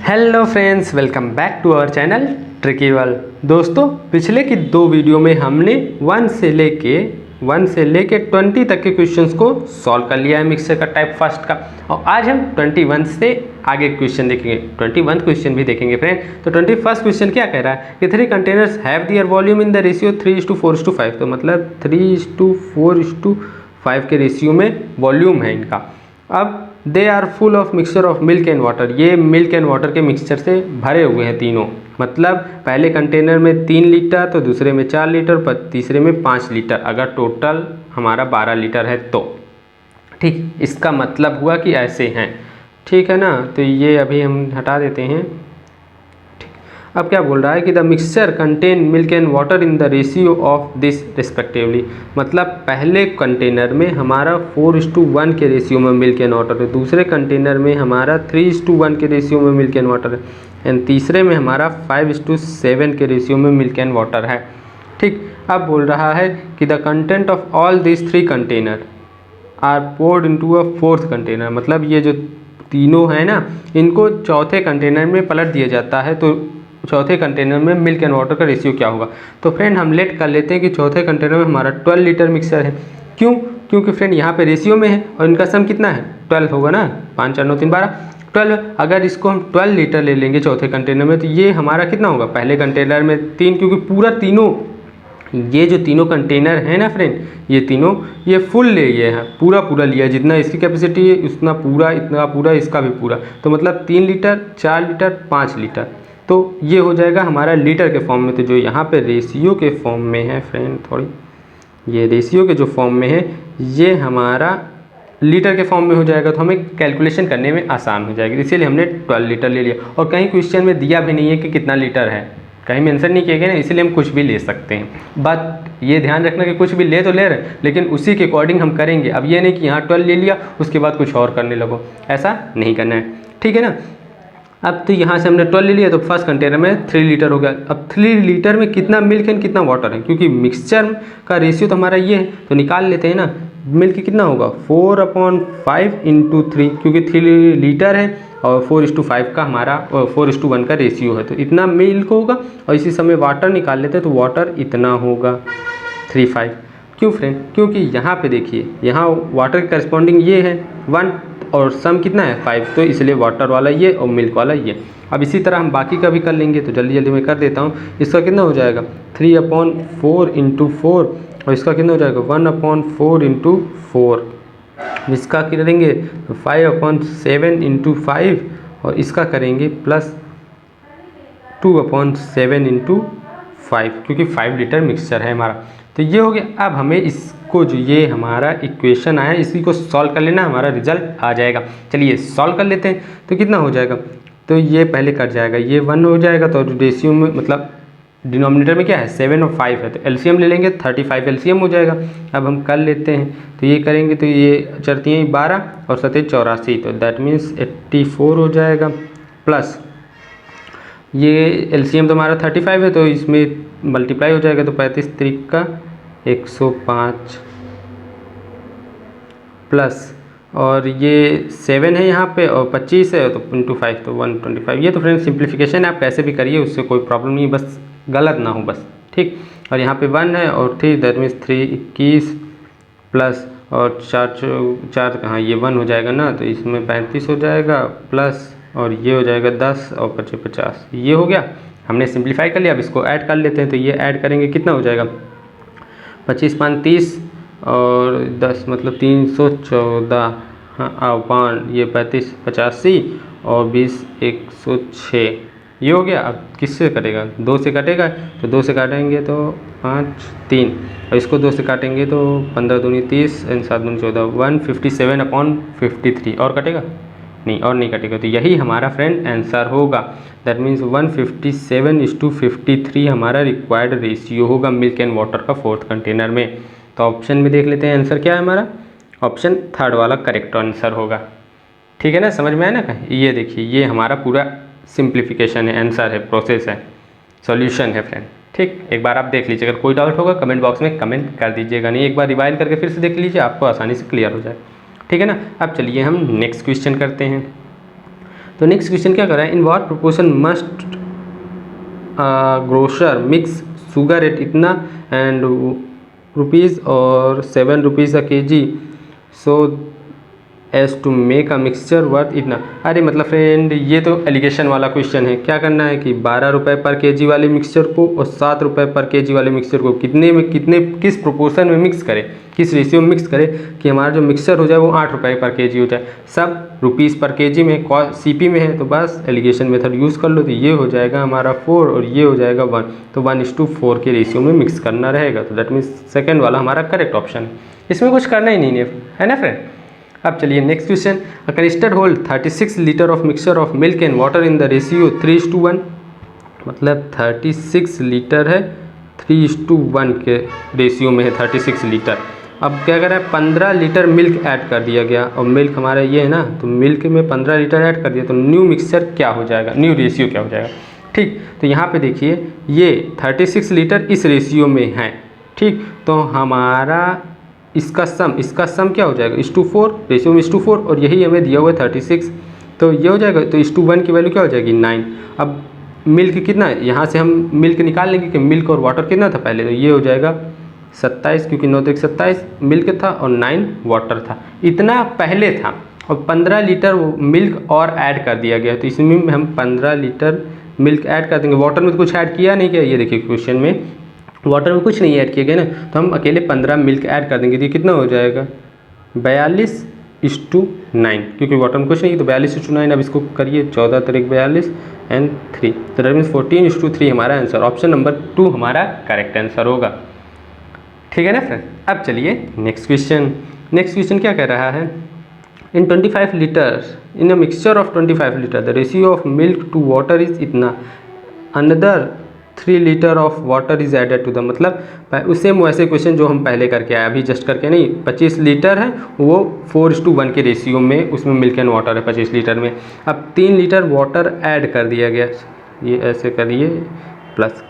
Hello friends, welcome back to our channel Tricky World. दोस्तों, पिछले की दो वीडियो में हमने 1 से लेके 20 तक के क्वेश्चंस को सॉल्व कर लिया है मिक्सर का टाइप फर्स्ट का, और आज हम 21 से आगे क्वेश्चन देखेंगे। 21 क्वेश्चन भी देखेंगे फ्रेंड। तो 21 क्वेश्चन क्या कह रहा है कि 3 containers have their volume in the ratio 3:4:5। तो मतलब 3:4:5 के रेशियो में वॉल्यूम है इनका। अब they are full of mixture of milk and water, ये मिल्क एंड वाटर के मिक्सचर से भरे हुए हैं तीनों। मतलब पहले कंटेनर में 3 लीटर, तो दूसरे में 4 लीटर, पर तीसरे में 5 लीटर, अगर टोटल हमारा 12 लीटर है तो ठीक। इसका मतलब हुआ कि ऐसे हैं, ठीक है ना। तो ये अभी हम हटा देते हैं। अब क्या बोल रहा है कि the mixture contain milk and water in the ratio of this respectively. मतलब पहले कंटेनर में हमारा 4:1 के रेशियो में मिल्क एंड वाटर है, दूसरे कंटेनर में हमारा 3:1 के रेशियो में मिल्क एंड वाटर है, एंड तीसरे में हमारा 5:7 के रेशियो में मिल्क एंड वाटर है। ठीक। अब बोल रहा है कि the content of all this 3 container are poured into a 4th container. मतलब ये जो तीनों है ना, इनको चौथे कंटेनर में पलट दिया जाता है, तो चौथे कंटेनर में मिल्क एंड वाटर का रेशियो क्या होगा। तो फ्रेंड हम लेट कर लेते हैं कि चौथे कंटेनर में हमारा 12 लीटर मिक्सर है। क्यों? क्योंकि फ्रेंड यहाँ पे रेशियो में है और इनका सम कितना है, 12 होगा ना। 5 4 9 3 12 12। अगर इसको हम 12 लीटर ले लेंगे चौथे कंटेनर में, तो ये हमारा कितना होगा, पहले कंटेनर में 3, क्योंकि पूरा तीनों ये जो तीनों कंटेनर है ना फ्रेंड, ये तीनों ये फुल ले गए हैं, पूरा लिया, जितना इसकी कैपेसिटी है उतना पूरा, इतना पूरा, इसका भी पूरा। तो मतलब 3 लीटर, 4 लीटर, 5 लीटर, तो ये हो जाएगा हमारा लीटर के फॉर्म में। तो जो यहाँ पे रेशियो के फॉर्म में है फ्रेंड, थोड़ी ये रेशियो के जो फॉर्म में है, ये हमारा लीटर के फॉर्म में हो जाएगा, तो हमें कैलकुलेशन करने में आसान हो जाएगी। इसीलिए हमने 12 लीटर ले लिया। और कहीं क्वेश्चन में दिया भी नहीं है कि कितना लीटर है, कहीं मेंशन नहीं किया गया ना, इसीलिए हम कुछ भी ले सकते हैं। बट ये ध्यान रखना कि कुछ भी ले तो ले रहे, लेकिन उसी के अकॉर्डिंग हम करेंगे। अब ये नहीं कि यहाँ 12 ले लिया उसके बाद कुछ और करने लगो, ऐसा नहीं करना है, ठीक है ना। अब तो यहाँ से हमने 12 ले लिया, तो फर्स्ट कंटेनर में 3 लीटर हो गया। अब 3 लीटर में कितना मिल्क है कितना वाटर है, क्योंकि मिक्सचर का रेशियो तो हमारा ये है, तो निकाल लेते हैं ना। मिल्क कितना होगा, 4/5 × 3, क्योंकि 3 लीटर है और 4:5 का हमारा 4:1 का रेशियो है, तो इतना मिल्क होगा। और इसी समय वाटर निकाल लेते हैं, तो वाटर इतना होगा 3/5। क्यों फ्रेंड? क्योंकि यहाँ पे देखिए, यहाँ वाटर के करस्पॉन्डिंग ये है 1 और सम कितना है 5, तो इसलिए वाटर वाला ये और मिल्क वाला ये। अब इसी तरह हम बाकी का भी कर लेंगे, तो जल्दी मैं कर देता हूँ। इसका कितना हो जाएगा 3/4 × 4, और इसका कितना हो जाएगा 1/4 × 4। इसका करेंगे तो 5/7 × 5, और इसका करेंगे प्लस 2/7 × 5, क्योंकि 5 लीटर मिक्सचर है हमारा। तो ये हो गया। अब हमें इसको जो ये हमारा इक्वेशन आया, इसी को सॉल्व कर लेना, हमारा रिजल्ट आ जाएगा। चलिए सॉल्व कर लेते हैं। तो कितना हो जाएगा, तो ये पहले कट जाएगा, ये 1 हो जाएगा, तो रेशियो में मतलब डिनोमिनेटर में क्या है 7 और 5 है, तो एलसीएम ले लेंगे, 35 एलसीएम हो जाएगा। अब हम कर लेते हैं, तो ये करेंगे तो ये चढ़ती हैं 12 और 7 84, तो दैट मीन्स 84 हो जाएगा। प्लस ये एलसीएम तो हमारा 35 है, तो इसमें मल्टीप्लाई हो जाएगा, तो 35 3 का 105, प्लस और ये 7 है यहाँ पे और 25 है, तो × 5 तो 125। ये तो फ्रेंड सिंप्लीफिकेशन है, आप कैसे भी करिए, उससे कोई प्रॉब्लम नहीं, बस गलत ना हो बस, ठीक। और यहाँ पे 1 है और 3, दैट मीन्स 3 21, प्लस और 4 कहाँ, ये 1 हो जाएगा ना, तो इसमें 35 हो जाएगा, प्लस और ये हो जाएगा 10 और 25 50। ये हो गया, हमने सिंप्लीफाई कर लिया। अब इसको ऐड कर लेते हैं, तो ये ऐड करेंगे कितना हो जाएगा 25 5 30 और 10 मतलब 314, हाँ 5 ये 35 85 और 20 106। ये हो गया। अब किससे कटेगा, 2 से कटेगा, तो 2 से काटेंगे तो 5 3, और इसको 2 से काटेंगे तो 15 दूनी 30 और 7 दूनी 14, 157/53। और कटेगा नहीं, और नहीं कटेगा। तो यही हमारा फ्रेंड आंसर होगा। दैट मीन्स 157:53 हमारा रिक्वायर्ड रेशियो होगा मिल्क एंड वाटर का 4th कंटेनर में। तो ऑप्शन में देख लेते हैं आंसर क्या है हमारा, ऑप्शन 3rd वाला करेक्ट आंसर होगा। ठीक है ना, समझ में आया ना। ये देखिए, ये हमारा पूरा सिंप्लीफिकेशन है, आंसर है, प्रोसेस है, सॉल्यूशन है फ्रेंड। ठीक, एक बार आप देख लीजिए, अगर कोई डाउट होगा कमेंट बॉक्स में कमेंट कर दीजिएगा, नहीं एक बार रिवाइज करके फिर से देख लीजिए, आपको आसानी से क्लियर हो जाए। ठीक है ना। अब चलिए हम नेक्स्ट क्वेश्चन करते हैं। तो नेक्स्ट क्वेश्चन क्या कर रहा है, in what proportion must grocer mix sugar at इतना एंड रुपीज़ और 7 rupees a KG so as to make a mixture worth इतना। अरे मतलब फ्रेंड ये तो एलिगेशन वाला क्वेश्चन है। क्या करना है कि 12 रुपये पर केजी वाले मिक्सचर को और 7 रुपये पर केजी वाले मिक्सचर को कितने किस प्रोपोर्शन में मिक्स करें, किस रेशियो में मिक्स करें कि हमारा जो मिक्सचर हो जाए वो 8 रुपये पर केजी हो जाए। सब रुपीज़ पर केजी में सीपी में है तो बस एलिगेशन मेथड यूज़ कर लो, तो ये हो जाएगा हमारा 4 और ये हो जाएगा 1, तो 1:4 के रेशियो में मिक्स करना रहेगा। तो दैट मीन्स सेकेंड वाला हमारा करेक्ट ऑप्शन है, इसमें कुछ करना ही नहीं है ना फ्रेंड। अब चलिए next question, a canister hold 36 litre of mixture of milk and water in the ratio 3:1, मतलब 36 लीटर है 3:1 के रेशियो में है 36 लीटर। अब क्या कर रहा है, 15 लीटर मिल्क ऐड कर दिया गया और मिल्क हमारा ये है ना, तो मिल्क में 15 लीटर ऐड कर दिया तो न्यू मिक्सचर क्या हो जाएगा, न्यू रेशियो क्या हो जाएगा। ठीक, तो यहाँ पे देखिए ये 36 लीटर इस रेशियो में है। ठीक, तो हमारा इसका सम क्या हो जाएगा, 1:4 रेशियो में 1:4 और यही हमें दिया हुआ है 36, तो ये हो जाएगा। तो 1:1 की वैल्यू क्या हो जाएगी 9। अब मिल्क कितना है, यहाँ से हम मिल्क निकाल लेंगे कि मिल्क और वाटर कितना था पहले, तो ये हो जाएगा 27 क्योंकि 9 तक 27 मिल्क था और 9 वाटर था, इतना पहले था। और 15 लीटर मिल्क और ऐड कर दिया गया, तो इसमें हम 15 लीटर मिल्क ऐड कर देंगे। वाटर में तो कुछ ऐड किया नहीं किया, ये देखिए क्वेश्चन में वाटर में कुछ नहीं ऐड किया गया ना, तो हम अकेले 15 मिल्क ऐड कर देंगे, तो कितना हो जाएगा 42:9, क्योंकि वाटर में कुछ नहीं, तो 42:9। अब इसको करिए 14 तरीक 42 एंड 3, तो दैट मीन्स 14:3 हमारा आंसर, ऑप्शन नंबर 2 हमारा करेक्ट आंसर होगा। ठीक है ना फ्रेंड। अब चलिए नेक्स्ट क्वेश्चन क्या कह रहा है, in 25 litres in a mixture of 25 litre the ratio of milk to water is इतना, another 3 litre of water is added to the, मतलब उसे वैसे क्वेश्चन जो हम पहले करके आए, अभी जस्ट करके नहीं, 25 लीटर है वो 4:1 के रेशियो में उसमें मिल्क एंड वाटर है 25 लीटर में। अब 3 लीटर वाटर ऐड कर दिया गया, ये ऐसे करिए प्लस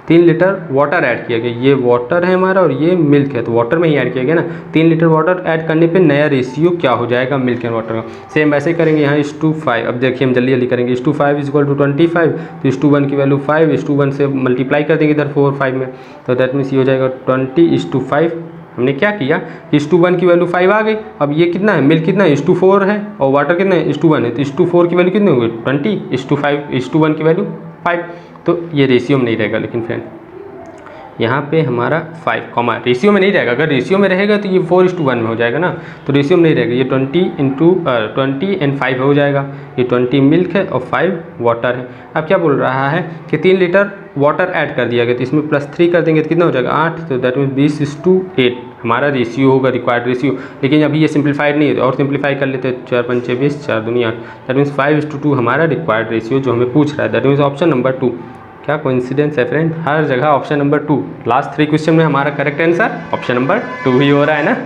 3 लीटर वाटर ऐड किया गया, ये वाटर है हमारा और ये मिल्क है, तो वाटर में ही ऐड किया गया ना। 3 लीटर वाटर ऐड करने पे नया रेशियो क्या हो जाएगा मिल्क एंड वाटर का, सेम वैसे ही करेंगे यहाँ 1:5। अब देखिए हम जल्दी करेंगे, 1:5 = 25, तो 1:1 की वैल्यू 5, 1:1 से मल्टीप्लाई कर देंगे इधर 4 5 में, तो दैट मीन्स ये हो जाएगा 20:5। हमने क्या किया, 1:1 की वैल्यू 5 आ गई। अब ये कितना है, मिल्क कितना है 1:4 है और वाटर कितना है 1:1 है, तो 1:4 की वैल्यू कितनी होगी 20, 1:5, 1:1 की वैल्यू 5, तो ये रेशियो में नहीं रहेगा। लेकिन फ्रेंड यहाँ पे हमारा 5 कॉमा रेशियो में नहीं रहेगा, अगर रेशियो में रहेगा तो ये 4:1 में हो जाएगा ना, तो रेशियो में नहीं रहेगा, ये 20 एंड 5 हो जाएगा, ये 20 मिल्क है और 5 वाटर है। अब क्या बोल रहा है कि 3 लीटर वाटर ऐड कर दिया गया, तो इसमें +3 कर देंगे तो कितना हो जाएगा 8, तो दैट मीन 20:8 हमारा रेशियो होगा, रिक्वायर्ड रेशियो। लेकिन अभी ये सिंप्लीफाइड नहीं है, और सिंप्लीफाई कर लेते हैं, 4 5 20, 4 दूनी 8, दैट मीन्स 5:2 हमारा रिक्वायर्ड रेशियो जो हमें पूछ रहा है, दैट मीन्स ऑप्शन नंबर 2। क्या कोइंसिडेंस है फ्रेंड, हर जगह ऑप्शन नंबर 2, लास्ट 3 क्वेश्चन में हमारा करेक्ट आंसर ऑप्शन नंबर 2 ही हो रहा है ना।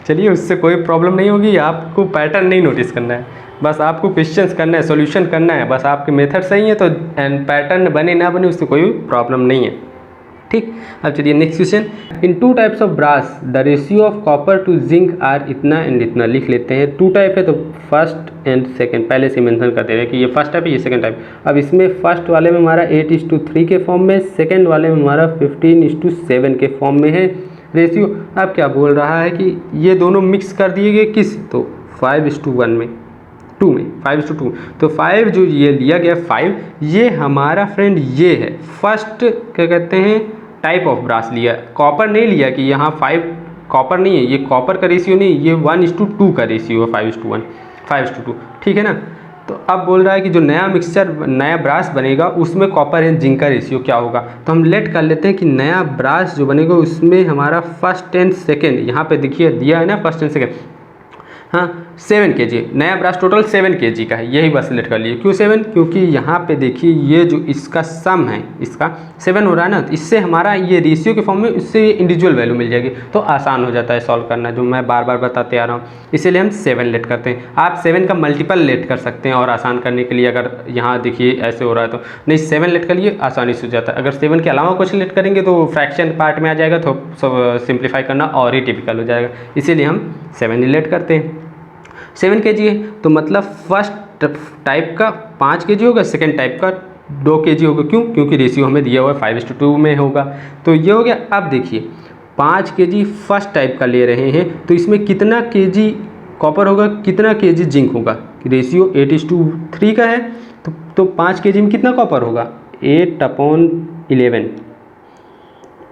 चलिए उससे कोई प्रॉब्लम नहीं होगी, आपको पैटर्न नहीं नोटिस करना है, बस आपको क्वेश्चंस करना है, सॉल्यूशन करना है, बस आपके मेथड सही है तो पैटर्न बने ना बने उससे कोई प्रॉब्लम नहीं है। ठीक, अब चलिए next question, in 2 types of brass the ratio of copper to zinc are इतना एंड इतना, लिख लेते हैं। 2 टाइप है तो फर्स्ट एंड सेकंड पहले से मेंशन करते हैं कि ये फर्स्ट टाइप है ये सेकंड टाइप। अब इसमें फर्स्ट वाले में हमारा 8:3 के फॉर्म में, सेकंड वाले में हमारा 15:7 के फॉर्म में है रेशियो। अब क्या बोल रहा है कि ये दोनों मिक्स कर दिए गए किस, तो 5:1 में 2 में 5:2, तो 5 जो ये लिया गया 5 ये हमारा फ्रेंड ये है फर्स्ट क्या कहते हैं टाइप ऑफ ब्रास लिया, कॉपर नहीं लिया कि यहाँ 5 कॉपर नहीं है, ये कॉपर का रेशियो नहीं, ये 1:2 का रेशियो है 5:1 5:2, ठीक है ना। तो अब बोल रहा है कि जो नया मिक्सचर नया ब्रास बनेगा उसमें कॉपर एंड जिंक का रेशियो क्या होगा, तो हम लेट कर लेते हैं कि नया ब्रास जो बनेगा उसमें हमारा फर्स्ट एंड सेकेंड, यहाँ पे देखिए दिया है ना फर्स्ट एंड सेकेंड, हाँ 7 kg नया ब्रास टोटल 7 kg का है, यही बस सिलेक्ट कर लिए। क्यों 7, क्योंकि यहाँ पे देखिए ये जो इसका सम है इसका 7 हो रहा है ना, तो इससे हमारा ये रेशियो के फॉर्म में इससे इंडिविजुअल वैल्यू मिल जाएगी, तो आसान हो जाता है सॉल्व करना, जो मैं बार बार बताते आ रहा हूँ, इसीलिए हम 7 लेट करते हैं। आप 7 का मल्टीपल लेट कर सकते हैं और आसान करने के लिए, अगर यहाँ देखिए ऐसे हो रहा है तो नहीं 7 लेट कर लिए आसानी से हो जाता है। अगर 7 के अलावा कुछ लेट करेंगे तो फ्रैक्शन पार्ट में आ जाएगा, तो सिंप्लीफाई करना और ही टिपिकल हो जाएगा, इसीलिए हम 7 ही लेट करते हैं। 7 kg है तो मतलब फर्स्ट टाइप का 5 kg होगा, सेकेंड टाइप का 2 kg होगा। क्यों? क्योंकि रेशियो हमें दिया हुआ है 5:2 में होगा। तो ये हो गया। अब देखिए 5 kg फर्स्ट टाइप का ले रहे हैं तो इसमें कितना kg कॉपर होगा, कितना kg जिंक होगा। रेशियो 8:3 का है तो 5 kg में कितना कॉपर होगा, 8/11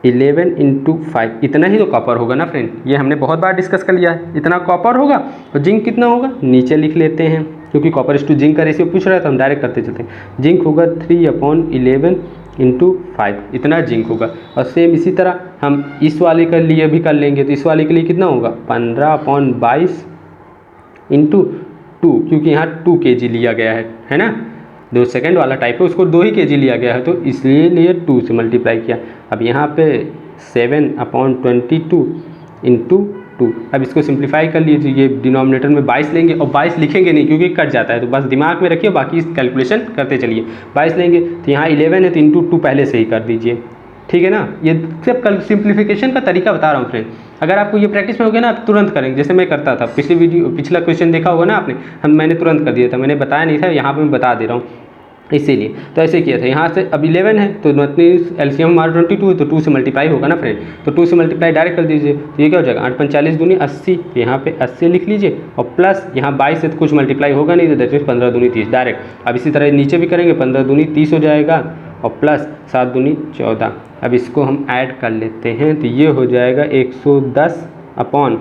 11 × 5 इतना ही तो कॉपर होगा ना फ्रेंड। ये हमने बहुत बार डिस्कस कर लिया है, इतना कॉपर होगा। और जिंक कितना होगा नीचे लिख लेते हैं, क्योंकि कॉपर इस टू जिंक का रेशियो पूछ रहा है तो हम डायरेक्ट करते चलते हैं। जिंक होगा 3/11 × 5 इतना जिंक होगा। और सेम इसी तरह हम इस वाले के लिए भी कर लेंगे, तो इस वाले के लिए कितना होगा 15/22 × 2, क्योंकि यहाँ 2 kg लिया गया है ना। जो सेकंड वाला टाइप है उसको 2 ही kg लिया गया है तो इसलिए लिए 2 से मल्टीप्लाई किया। अब यहाँ पे 7/22 × 2। अब इसको सिंप्लीफाई कर लीजिए, ये डिनोमिनेटर में 22 लेंगे और 22 लिखेंगे नहीं क्योंकि कट जाता है, तो बस दिमाग में रखिए, बाकी कैलकुलेशन करते चलिए। 22 लेंगे तो यहाँ 11 है तो × 2 पहले से ही कर दीजिए, ठीक है ना। ये सिर्फ कल सिंप्लीफिकेशन का तरीका बता रहा हूँ फ्रेंड। अगर आपको ये प्रैक्टिस में हो गया ना आप तुरंत करेंगे, जैसे मैं करता था। पिछला क्वेश्चन देखा होगा ना आपने, मैंने तुरंत कर दिया था, मैंने बताया नहीं था, यहाँ पे मैं बता दे रहा हूँ इसीलिए। तो ऐसे किया था। यहाँ से अब 11 है तो एलसीएम हमारा 22 है तो 2 से मल्टीप्लाई होगा ना फ्रेंड, तो 2 से मल्टीप्लाई डायरेक्ट कर दीजिए। तो ये क्या हो जाएगा 8×45 × 80, यहाँ पे 80 लिख लीजिए और प्लस यहाँ 22 से तो कुछ मल्टीप्लाई होगा नहीं, तो दैट मीन्स 15 दूनी 30 डायरेक्ट। अब इसी तरह नीचे भी करेंगे, 15 दूनी 30 हो जाएगा और प्लस 7 दूनी 14। अब इसको हम ऐड कर लेते हैं तो ये हो जाएगा 110 अपॉन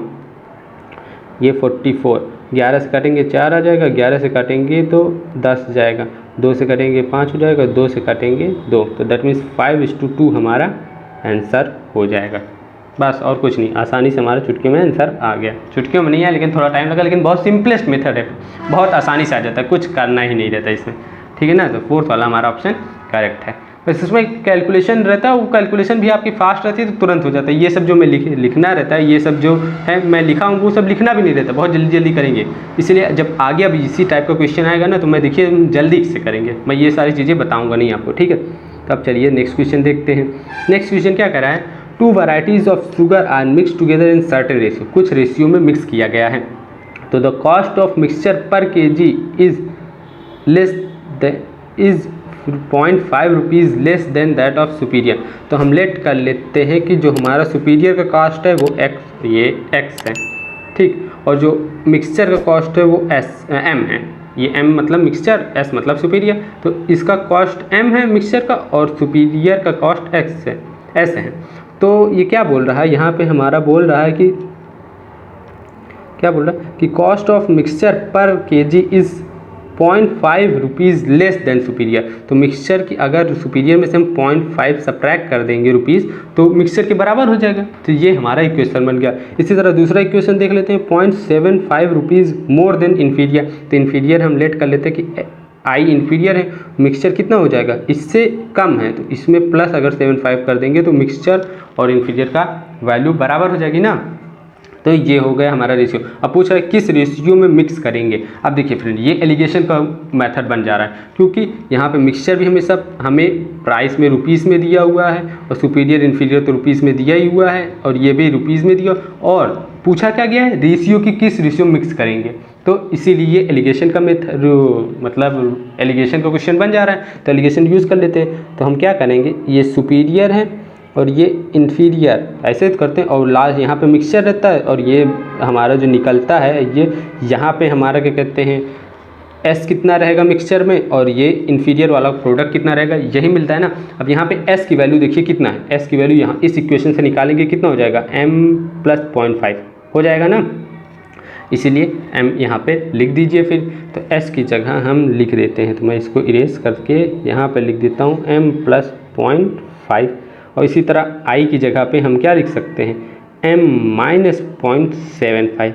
ये 44। 11 से काटेंगे 4 आ जाएगा, 11 से काटेंगे तो 10 जाएगा, 2 से काटेंगे 5 हो जाएगा, 2 से काटेंगे 2, तो दैट मीन्स 5:2 हमारा आंसर हो जाएगा। बस और कुछ नहीं, आसानी से हमारा चुटकियों में आंसर आ गया। चुटकियों में नहीं है लेकिन थोड़ा टाइम लगा, लेकिन बहुत सिंपलेस्ट मेथड है, बहुत आसानी से आ जाता है, कुछ करना ही नहीं रहता इसमें, ठीक है ना। तो 4th वाला हमारा ऑप्शन करेक्ट है। बस इसमें कैलकुलेशन रहता है, वो कैलकुलेशन भी आपकी फास्ट रहती है तो तुरंत हो जाता है। ये सब जो मैं लिखना रहता है, ये सब जो है मैं लिखा हूँ वो सब लिखना भी नहीं रहता, बहुत जल्दी जल्दी करेंगे। इसलिए जब आगे अब इसी टाइप का क्वेश्चन आएगा ना तो मैं देखिए जल्दी से करेंगे, मैं ये सारी चीज़ें बताऊँगा नहीं आपको, ठीक है। तो अब चलिए नेक्स्ट क्वेश्चन देखते हैं। नेक्स्ट क्वेश्चन क्या कह रहा है, 2 varieties of sugar are mix together in certain ratio, कुछ रेशियो में मिक्स किया गया है। तो द कॉस्ट ऑफ मिक्सचर पर kg is less is 0.5 rupees less than that of superior. तो हम लेट कर लेते हैं कि जो हमारा सुपीरियर का कॉस्ट है वो x, ये x है, ठीक, और जो मिक्सचर का कॉस्ट है वो m है। ये m मतलब मिक्सचर, s मतलब सुपीरियर, तो इसका कॉस्ट m है मिक्सचर का और सुपीरियर का कॉस्ट s है। तो ये क्या बोल रहा है यहाँ पे, हमारा बोल रहा है कि क्या बोल रहा है कि कॉस्ट ऑफ मिक्सचर पर kg is 0.5 rupees less then superior. तो मिक्सचर की अगर सुपीरियर में से हम 0.5 सब्ट्रैक्ट कर देंगे रुपीज़ तो मिक्सचर के बराबर हो जाएगा। तो ये हमारा इक्वेशन बन गया। इसी तरह दूसरा इक्वेशन देख लेते हैं, 0.75 रुपीज़ मोर देन इन्फीरियर। तो इन्फीरियर हम लेट कर लेते हैं कि आई इन्फीरियर है, मिक्सचर कितना हो जाएगा इससे कम है, तो इसमें प्लस अगर 75 कर देंगे तो मिक्सचर और इन्फीरियर का वैल्यू बराबर हो जाएगी ना। तो ये हो गया हमारा रेशियो। अब पूछ रहा है किस रेशियो में मिक्स करेंगे। अब देखिए फ्रेंड, ये एलिगेशन का मेथड बन जा रहा है, क्योंकि यहाँ पे मिक्सचर भी हमें प्राइस में रुपीज़ में दिया हुआ है और सुपीरियर इन्फीरियर तो रुपीज़ में दिया ही हुआ है और ये भी रुपीज़ में दिया, और पूछा क्या गया है रेशियो की किस रेशियो में मिक्स करेंगे। तो इसीलिए एलिगेशन का मेथड मतलब एलिगेशन का क्वेश्चन बन जा रहा है, तो एलिगेशन यूज़ कर लेते हैं। तो हम क्या करेंगे, ये सुपीरियर है और ये इन्फीरियर ऐसे करते हैं, और लास्ट यहाँ पे मिक्सचर रहता है और ये हमारा जो निकलता है ये यहाँ पे हमारा क्या कहते हैं S कितना रहेगा मिक्सचर में और ये इन्फीरियर वाला प्रोडक्ट कितना रहेगा, यही मिलता है ना। अब यहाँ पे S की वैल्यू देखिए कितना है, S की वैल्यू यहाँ इस इक्वेशन से निकालेंगे कितना हो जाएगा m + 0.5 हो जाएगा ना, इसीलिए m यहाँ पे लिख दीजिए। फिर तो S की जगह हम लिख देते हैं, तो मैं इसको इरेज करके यहाँ पे लिख देता हूँ m + 0.5, और इसी तरह I की जगह पे हम क्या लिख सकते हैं m - 0.75,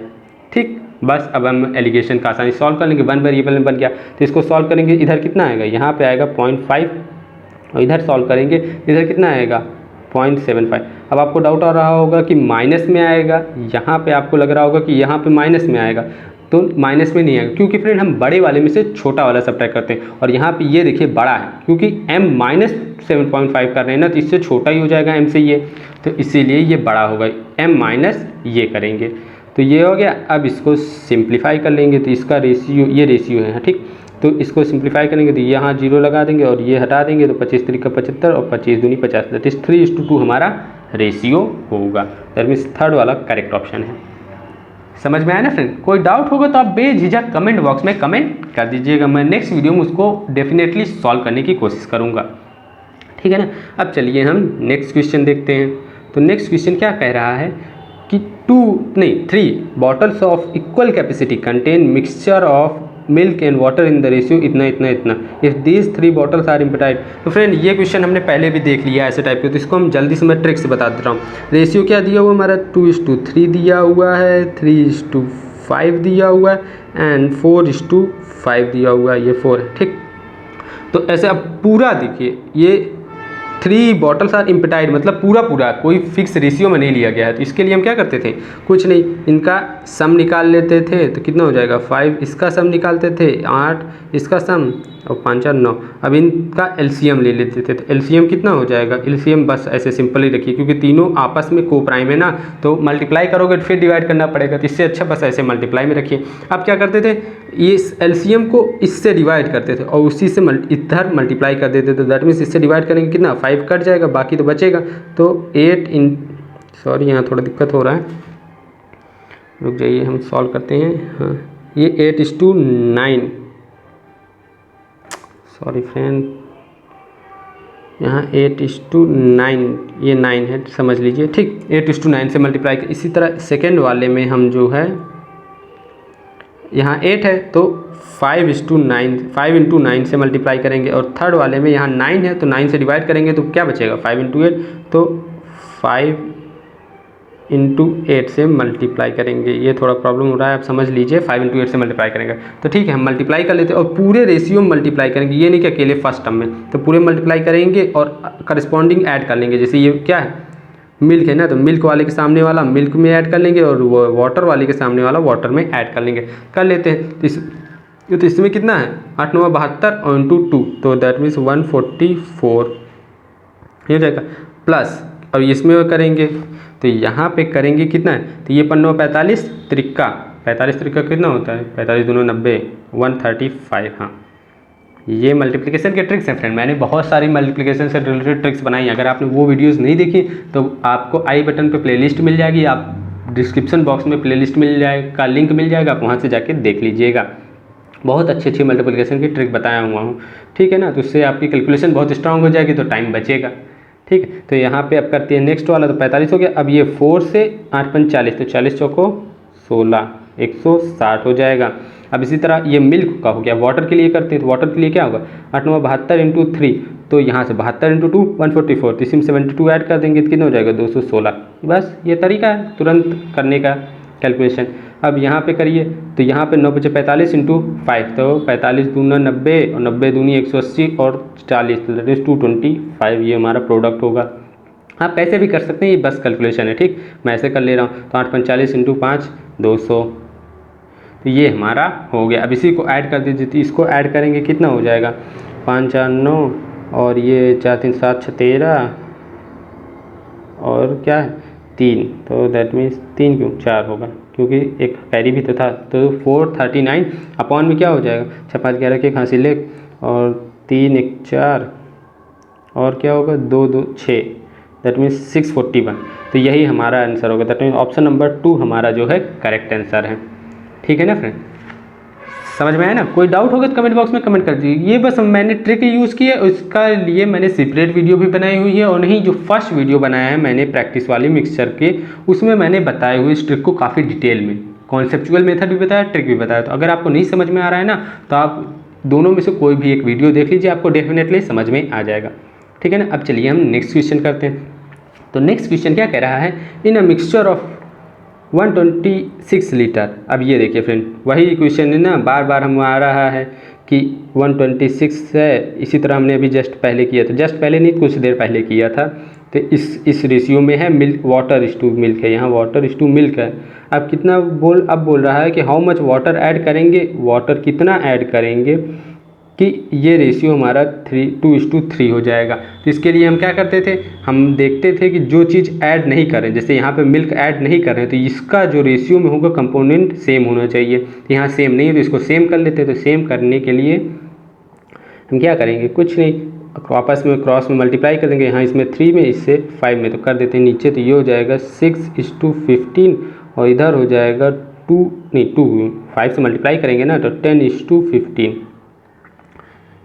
ठीक। बस अब हम एलिगेशन का आसानी सॉल्व कर लेंगे, 1 वेरिएबल में बन गया तो इसको सॉल्व करेंगे, इधर कितना आएगा, यहाँ पे आएगा 0.5 और इधर सॉल्व करेंगे इधर कितना आएगा 0.75। अब आपको डाउट आ रहा होगा कि माइनस में आएगा, यहाँ पे आपको लग रहा होगा कि यहाँ पे माइनस में आएगा, तो माइनस में नहीं आएगा क्योंकि फ्रेंड हम बड़े वाले में से छोटा वाला सब्ट्रैक्ट करते हैं, और यहाँ पे ये देखिए बड़ा है क्योंकि m - 7.5 कर रहे हैं ना, तो इससे छोटा ही हो जाएगा m से ये, तो इसीलिए ये बड़ा होगा, m - ये करेंगे। तो ये हो गया। अब इसको सिंप्लीफाई कर लेंगे तो इसका रेशियो, ये रेशियो है ठीक। तो इसको सिंप्लीफाई करेंगे तो यहाँ 0 लगा देंगे और ये हटा देंगे तो 25 तरीका 75 और 25 दूनी 50, दैट इज 3:2 हमारा रेशियो होगा। दैट मीन्स थर्ड वाला करेक्ट ऑप्शन है। समझ में आया ना फ्रेंड? कोई डाउट होगा तो आप बेझिझक कमेंट बॉक्स में कमेंट कर दीजिएगा, मैं नेक्स्ट वीडियो में उसको डेफिनेटली सॉल्व करने की कोशिश करूँगा, ठीक है ना। अब चलिए हम नेक्स्ट क्वेश्चन देखते हैं। तो नेक्स्ट क्वेश्चन क्या कह रहा है कि 3 bottles of equal capacity contain mixture of milk and water in the ratio इतना इतना इतना, इफ दीज 3 बॉटल्स आर इम्पेटाइड। तो फ्रेंड ये क्वेश्चन हमने पहले भी देख लिया ऐसे टाइप के, तो इसको हम जल्दी से मैं ट्रिक से बता देता हूँ। रेशियो क्या दिया हुआ हमारा 2:3 दिया हुआ है, 3:5 दिया हुआ है एंड 4:5 दिया हुआ है, ये 4 है ठीक। तो ऐसे अब पूरा देखिए, ये 3 बॉटल्स आर इम्पेटाइड मतलब पूरा कोई फिक्स रेशियो में नहीं लिया गया है। तो इसके लिए हम क्या करते थे, कुछ नहीं, इनका सम निकाल लेते थे। तो कितना हो जाएगा 5, इसका सम निकालते थे 8, इसका सम और 5 और 9। अब इनका एलसीएम ले लेते थे। तो एलसीएम कितना हो जाएगा, एलसीएम बस ऐसे सिंपल ही रखिए क्योंकि तीनों आपस में को प्राइम है ना, तो मल्टीप्लाई करोगे तो फिर डिवाइड करना पड़ेगा, तो इससे अच्छा बस ऐसे मल्टीप्लाई में रखिए। अब क्या करते थे, इस एलसीएम को इससे डिवाइड करते थे और उसी से इधर मल्टीप्लाई कर देते थे। दैट मीन्स इससे डिवाइड करेंगे कितना, 5 कट जाएगा, बाकी तो बचेगा। तो 8 इन सॉरी यहाँ थोड़ा दिक्कत हो रहा है, रुक जाइए हम सॉल्व करते हैं। हाँ ये 8:9, सॉरी फ्रेंड यहाँ 8:9, ये 9 है समझ लीजिए ठीक। 8:9 से मल्टीप्लाई। इसी तरह सेकेंड वाले में हम जो है यहाँ 8 है तो 5:9, 5 × 9 से मल्टीप्लाई करेंगे। और थर्ड वाले में यहाँ 9 है तो 9 से डिवाइड करेंगे तो क्या बचेगा 5 × 8, तो 5 × 8 से मल्टीप्लाई करेंगे। ये थोड़ा प्रॉब्लम हो रहा है, आप समझ लीजिए। 5 × 8 से मल्टीप्लाई करेंगे तो ठीक है, हम मल्टीप्लाई कर लेते हैं और पूरे रेशियो में मल्टीप्लाई करेंगे, ये नहीं कि अकेले फर्स्ट टर्म में। तो पूरे मल्टीप्लाई करेंगे और करस्पॉन्डिंग ऐड कर लेंगे। जैसे ये क्या है, मिल्क है ना, तो मिल्क वाले के सामने वाला मिल्क में ऐड कर लेंगे और वाटर वाले के सामने वाला वाटर में ऐड कर लेंगे, कर लेते हैं। तो इसमें कितना है 8 × 9 = 72 और इंटू 2, तो दैट मीन्स 144 हो जाएगा। प्लस अब इसमें करेंगे तो यहाँ पे करेंगे कितना है, तो ये 5 × 9 = 45, 45 त्रिका कितना होता है, 45 दूनी 90, 135। हाँ ये मल्टीप्लिकेशन के ट्रिक्स हैं फ्रेंड, मैंने बहुत सारी मल्टीप्लिकेशन से रिलेटेड ट्रिक्स बनाई हैं। अगर आपने वो वीडियोस नहीं देखी तो आपको आई बटन पे प्लेलिस्ट मिल जाएगी, आप डिस्क्रिप्शन बॉक्स में प्लेलिस्ट मिल जाएगा, लिंक मिल जाएगा, आप वहाँ से जाके देख लीजिएगा। बहुत अच्छी मल्टीप्लिकेशन की ट्रिक बताया हुआ हूँ, ठीक है ना। तो उससे आपकी कैलकुलेशन बहुत स्ट्रांग हो जाएगी, तो टाइम बचेगा, ठीक है। तो यहाँ पे अब करते हैं नेक्स्ट वाला, तो 45 हो गया। अब ये 4 से 8 × 5 = 40, तो 40 चौको 16, 160 हो जाएगा। अब इसी तरह ये मिल्क का हो गया। वाटर के लिए करते हैं तो वाटर के लिए क्या होगा, 8 × 9 = 72 × 3, तो यहाँ से 72 × 2 144, तो इसमें 72 ऐड कर देंगे तो कितना हो जाएगा 216। बस ये तरीका है तुरंत करने का कैलकुलेशन। अब यहाँ पे करिए तो यहाँ पे 9 × 5 = 45 × 5, तो 45 दूना 90 और 90 दूनी 180 और 40, तो दैट इज 225, ये हमारा प्रोडक्ट होगा। आप कैसे भी कर सकते हैं, ये बस कैलकुलेशन है ठीक। मैं ऐसे कर ले रहा हूँ, तो 8 × 5 = 40 × 5 200, तो ये हमारा हो गया। अब इसी को ऐड कर दीजिए, तो इसको ऐड करेंगे कितना हो जाएगा 5 × 4 = 9 और ये 4 × 3 = 7 = 13 और क्या है 3, तो दैट मीन्स 3 क्यों 4 होगा क्योंकि एक कैरी भी तो था, तो 439 अपॉन में क्या हो जाएगा 6 × 5 = 11 के हासिल और 3 × 1 = 4 और क्या होगा 2 × 2 = 6, दैट मीन्स 641। तो यही हमारा आंसर होगा। दैट मीन्स ऑप्शन नंबर 2 हमारा जो है करेक्ट आंसर है, ठीक है ना फ्रेंड। समझ में आया ना? कोई डाउट होगा तो कमेंट बॉक्स में कमेंट कर दीजिए। ये बस मैंने ट्रिक यूज़ की है, उसका लिए मैंने सेपरेट वीडियो भी बनाई हुई है, और नहीं जो फर्स्ट वीडियो बनाया है मैंने प्रैक्टिस वाली मिक्सचर के, उसमें मैंने बताए हुए इस ट्रिक को काफ़ी डिटेल में, कॉन्सेप्चुअल मेथड भी बताया, ट्रिक भी बताया। तो अगर आपको नहीं समझ में आ रहा है ना, तो आप दोनों में से कोई भी एक वीडियो देख लीजिए, आपको डेफिनेटली समझ में आ जाएगा, ठीक है ना। अब चलिए हम नेक्स्ट क्वेश्चन करते हैं। तो नेक्स्ट क्वेश्चन क्या कह रहा है, इन अ मिक्सचर ऑफ 126 लीटर। अब ये देखिए फ्रेंड, वही क्वेश्चन है ना, बार बार हम आ रहा है कि 126 है। इसी तरह हमने अभी जस्ट पहले किया था, जस्ट पहले नहीं कुछ देर पहले किया था। तो इस रेशियो में है मिल्क वाटर इस टू मिल्क है, यहाँ वाटर इस टू मिल्क है। अब कितना बोल रहा है कि हाउ मच वाटर ऐड करेंगे, वाटर कितना ऐड करेंगे कि ये रेशियो हमारा 2:3 हो जाएगा। तो इसके लिए हम क्या करते थे, हम देखते थे कि जो चीज़ ऐड नहीं कर रहे, जैसे यहाँ पे मिल्क ऐड नहीं कर रहे हैं, तो इसका जो रेशियो में होगा कंपोनेंट सेम होना चाहिए। यहाँ सेम नहीं है तो इसको सेम कर लेते हैं। तो सेम करने के लिए हम क्या करेंगे, कुछ नहीं, आपस में क्रॉस में मल्टीप्लाई कर देंगे। यहाँ इसमें 3 में, इससे 5 में, तो कर देते हैं नीचे। तो ये हो जाएगा 6:15 और इधर हो जाएगा 5 से मल्टीप्लाई करेंगे ना तो 10:15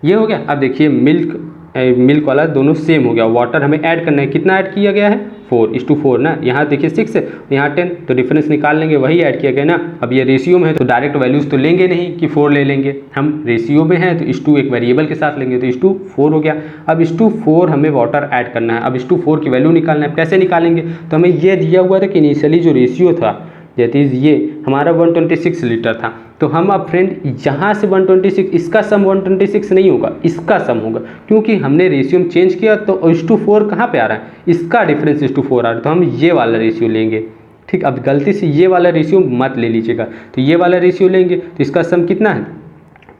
ये हो गया। अब देखिए मिल्क वाला दोनों सेम हो गया। वाटर हमें ऐड करना है, कितना ऐड किया गया है 4:4 ना। यहाँ देखिए 6 है, यहाँ 10, तो डिफरेंस निकाल लेंगे, वही ऐड किया गया ना। अब ये रेशियो में है तो डायरेक्ट वैल्यूज़ तो लेंगे नहीं कि 4 ले लेंगे, हम रेशियो में हैं तो 1:2 एक वेरिएबल के साथ लेंगे, तो 1:4 हो गया। अब 1:4 हमें वाटर ऐड करना है। अब 1:4 की वैल्यू निकालना है, कैसे निकालेंगे, तो हमें ये दिया हुआ था कि इनिशियली जो रेशियो था दैट इज़ ये हमारा 126 लीटर था। तो हम अब फ्रेंड यहाँ से 126, इसका सम 126 नहीं होगा, इसका सम होगा, क्योंकि हमने रेशियो में चेंज किया। तो 1:4 कहाँ पे आ रहा है, इसका डिफरेंस 1:4 आ रहा है, तो हम ये वाला रेशियो लेंगे। ठीक, अब गलती से ये वाला रेशियो मत ले लीजिएगा, तो ये वाला रेशियो लेंगे। तो इसका सम कितना है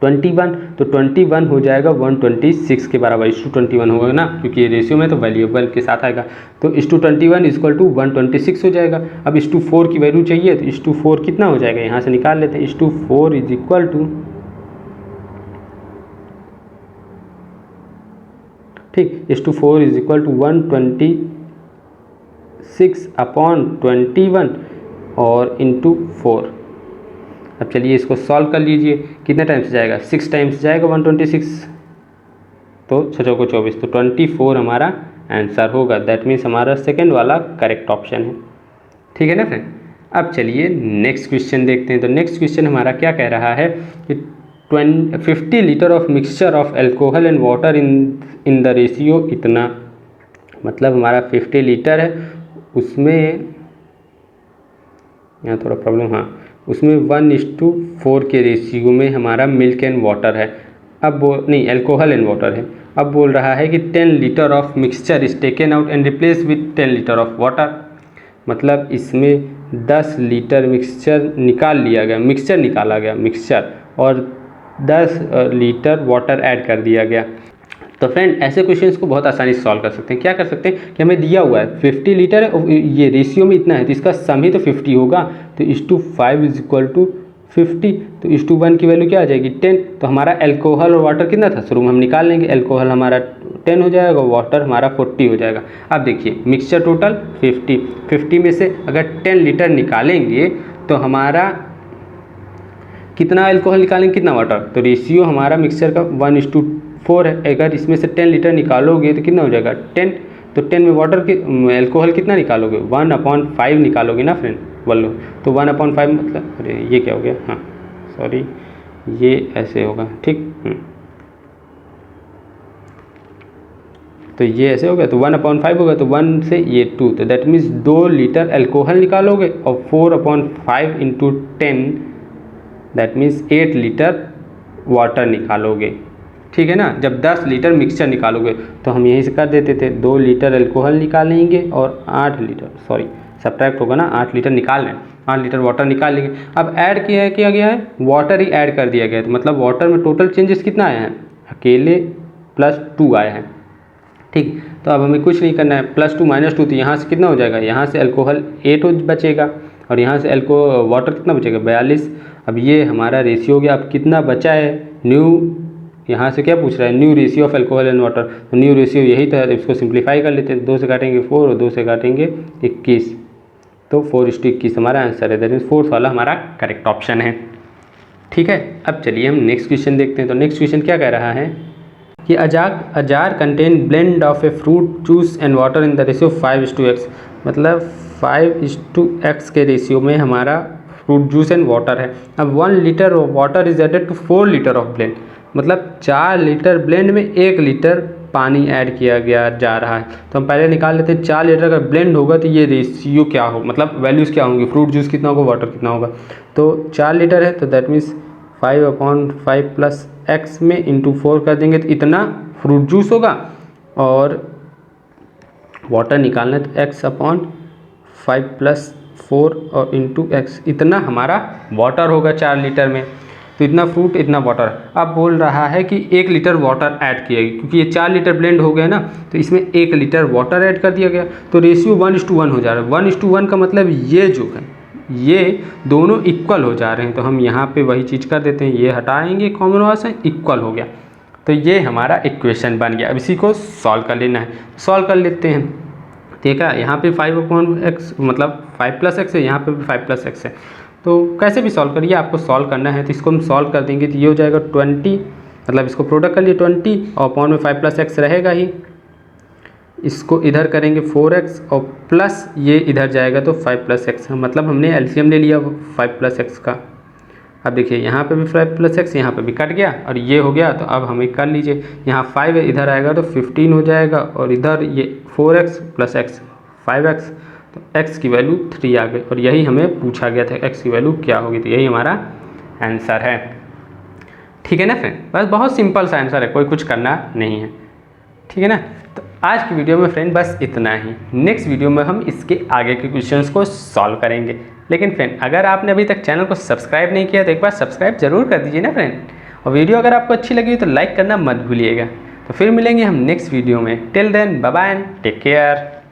21, तो 21 हो जाएगा 126 के बराबर। 1:21 होगा ना, क्योंकि ये रेशियो में तो वैल्यूएबल के साथ आएगा। तो 1:21 इक्वल टू 126 हो जाएगा। अब 1:4 की वैल्यू चाहिए, तो 1:4 कितना हो जाएगा, यहाँ से निकाल लेते हैं। 1:4 इज इक्वल टू, ठीक, 1:4 इज इक्वल टू 126/21 और इंटू 4। अब चलिए इसको सॉल्व कर लीजिए, कितने टाइम्स जाएगा, 6 टाइम्स जाएगा 126, तो 6 को 24, तो 24 हमारा आंसर होगा। दैट मीन्स हमारा सेकेंड वाला करेक्ट ऑप्शन है। ठीक है ना फ्रेंड। अब चलिए नेक्स्ट क्वेश्चन देखते हैं। तो नेक्स्ट क्वेश्चन हमारा क्या कह रहा है कि 50 litre of mixture of alcohol and water in the ratio इतना, मतलब हमारा 50 लीटर है, उसमें यहाँ थोड़ा प्रॉब्लम, हाँ, उसमें 1:4 के रेशियो में हमारा मिल्क एंड वाटर है। अब नहीं, एल्कोहल एंड वाटर है। अब बोल रहा है कि 10 litre of mixture is taken out and replace with 10 litre of water, मतलब इसमें 10 लीटर मिक्सचर निकाल लिया गया, मिक्सचर निकाला गया, मिक्सचर, और 10 लीटर वाटर ऐड कर दिया गया। तो फ्रेंड ऐसे क्वेश्चंस को बहुत आसानी से सॉल्व कर सकते हैं। क्या कर सकते हैं कि हमें दिया हुआ है 50 लीटर है, ये रेशियो में इतना है, तो इसका सम ही तो 50 होगा, तो 1:5 इज इक्वल टू 50, तो 1:1 की वैल्यू क्या आ जाएगी 10। तो हमारा एल्कोहल और वाटर कितना था, शुरू में हम निकाल लेंगे, एल्कोहल हमारा 10 हो जाएगा, वाटर हमारा 40 हो जाएगा। अब देखिए मिक्सचर टोटल 50 में से अगर 10 लीटर निकालेंगे तो हमारा कितना एल्कोहल निकालेंगे, कितना वाटर, तो रेशियो हमारा मिक्सचर का 1:4 है। अगर इसमें से 10 लीटर निकालोगे तो कितना हो जाएगा 10, तो 10 में वाटर के एल्कोहल कितना निकालोगे 1/5 निकालोगे ना फ्रेंड, बोलो, तो 1/5 मतलब, अरे ये क्या हो गया, हाँ सॉरी, ये ऐसे होगा, ठीक, तो ये ऐसे हो गया, तो 1/5 होगा, तो 1 से ये 2, तो दैट मीन्स 2 लीटर एल्कोहल निकालोगे और 4/5 into 10 that means 8 litre water निकालोगे। ठीक है ना। जब 10 लीटर मिक्सचर निकालोगे तो हम यहीं से कर देते थे, 2 लीटर एल्कोहल निकालेंगे और 8 लीटर, सॉरी सब्ट्रैक्ट होगा ना, 8 लीटर निकाल लें, 8 लीटर वाटर निकाल लेंगे। अब ऐड किया गया है, वाटर ही ऐड कर दिया गया है, तो मतलब वाटर में टोटल चेंजेस कितना आया है, अकेले +2 आया है। ठीक, तो अब हमें कुछ नहीं करना है, +2 -2, तो यहाँ से कितना हो जाएगा, यहाँ से एल्कोहल 8 बचेगा और यहाँ से वाटर कितना बचेगा 42। अब ये हमारा रेशियो हो गया। अब कितना बचा है, न्यू, यहाँ से क्या पूछ रहा है, new ratio of alcohol and water, तो न्यू रेशियो यही था, इसको सिंप्लीफाई कर लेते हैं, 2 से काटेंगे 4 और 2 से काटेंगे 21, तो 4:21 हमारा आंसर है। दैट मीन्स 4th वाला हमारा करेक्ट ऑप्शन है। ठीक है, अब चलिए हम नेक्स्ट क्वेश्चन देखते हैं। तो नेक्स्ट क्वेश्चन क्या कह रहा है कि a jar contain blend of a fruit juice and water in the ratio 5:x, मतलब 5:x के रेशियो में हमारा फ्रूट जूस एंड वाटर है। अब 1 litre of water is added to 4 litre of blend, मतलब 4 लीटर ब्लेंड में 1 litre पानी add किया गया जा रहा है। तो हम पहले निकाल लेते हैं, 4 लीटर का ब्लेंड होगा तो ये रेशियो क्या हो, मतलब वैल्यूज़ क्या होंगी, फ्रूट जूस कितना होगा, वाटर कितना होगा। तो 4 लीटर है तो दैट मीन्स 5/5 प्लस x में इंटू 4 कर देंगे तो इतना फ्रूट जूस होगा, और वाटर निकालना है तो x/5 + 4 और इंटू x, इतना हमारा वाटर होगा 4 लीटर में। तो इतना फ्रूट इतना वाटर। अब बोल रहा है कि 1 लीटर वाटर ऐड किया, क्योंकि ये 4 लीटर ब्लेंड हो गया ना, तो इसमें 1 लीटर वाटर ऐड कर दिया गया, तो रेशियो 1:1 हो जा रहा है। 1:1 का मतलब ये जो है ये दोनों इक्वल हो जा रहे हैं, तो हम यहाँ पे वही चीज़ कर देते हैं, ये हटाएंगे कॉमन वाला, इक्वल हो गया, तो ये हमारा इक्वेशन बन गया। अब इसी को सॉल्व कर लेना है, सॉल्व कर लेते हैं। ठीक है, यहाँ पे 5/x मतलब 5+x है, यहाँ पे भी 5+x है, तो कैसे भी सॉल्व करिए, आपको सॉल्व करना है। तो इसको हम सॉल्व कर देंगे तो ये हो जाएगा 20, मतलब इसको प्रोडक्ट कर लिए 20 और अपॉन में 5+x रहेगा ही, इसको इधर करेंगे 4x और प्लस ये इधर जाएगा तो 5+x, मतलब हमने एलसीएम ले लिया 5+x का। अब देखिए यहाँ पे भी 5+x, यहाँ पे भी कट गया और ये हो गया, तो अब हमें कर लीजिए, यहाँ 5 है, इधर आएगा तो 15 हो जाएगा, और इधर ये 4x + x 5x, तो x की वैल्यू 3 आ गई, और यही हमें पूछा गया था x की वैल्यू क्या होगी, तो यही हमारा आंसर है। ठीक है ना फ्रेंड, बस बहुत सिंपल सा आंसर है, कोई कुछ करना नहीं है। ठीक है ना, तो आज की वीडियो में फ्रेंड बस इतना ही। नेक्स्ट वीडियो में हम इसके आगे के क्वेश्चंस को सॉल्व करेंगे। लेकिन फ्रेंड अगर आपने अभी तक चैनल को सब्सक्राइब नहीं किया तो एक बार सब्सक्राइब जरूर कर दीजिए ना फ्रेंड, और वीडियो अगर आपको अच्छी लगी तो लाइक करना मत भूलिएगा। तो फिर मिलेंगे हम नेक्स्ट वीडियो में, till then bye bye and take care.